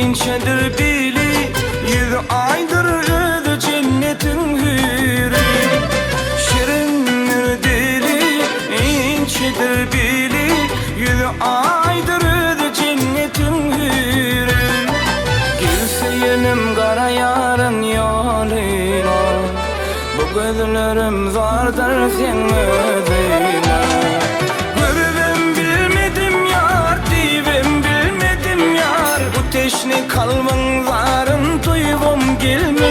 İnçedir bili, 100 aydır ödü cennetin hürü. Şirindir dili, inçedir bili, 100 aydır ödü cennetin hürü. Gülse yenim kara yarın yoluna, bu gözlerim zordur sen özüne. Teşne kalman zarın tuyum gelme.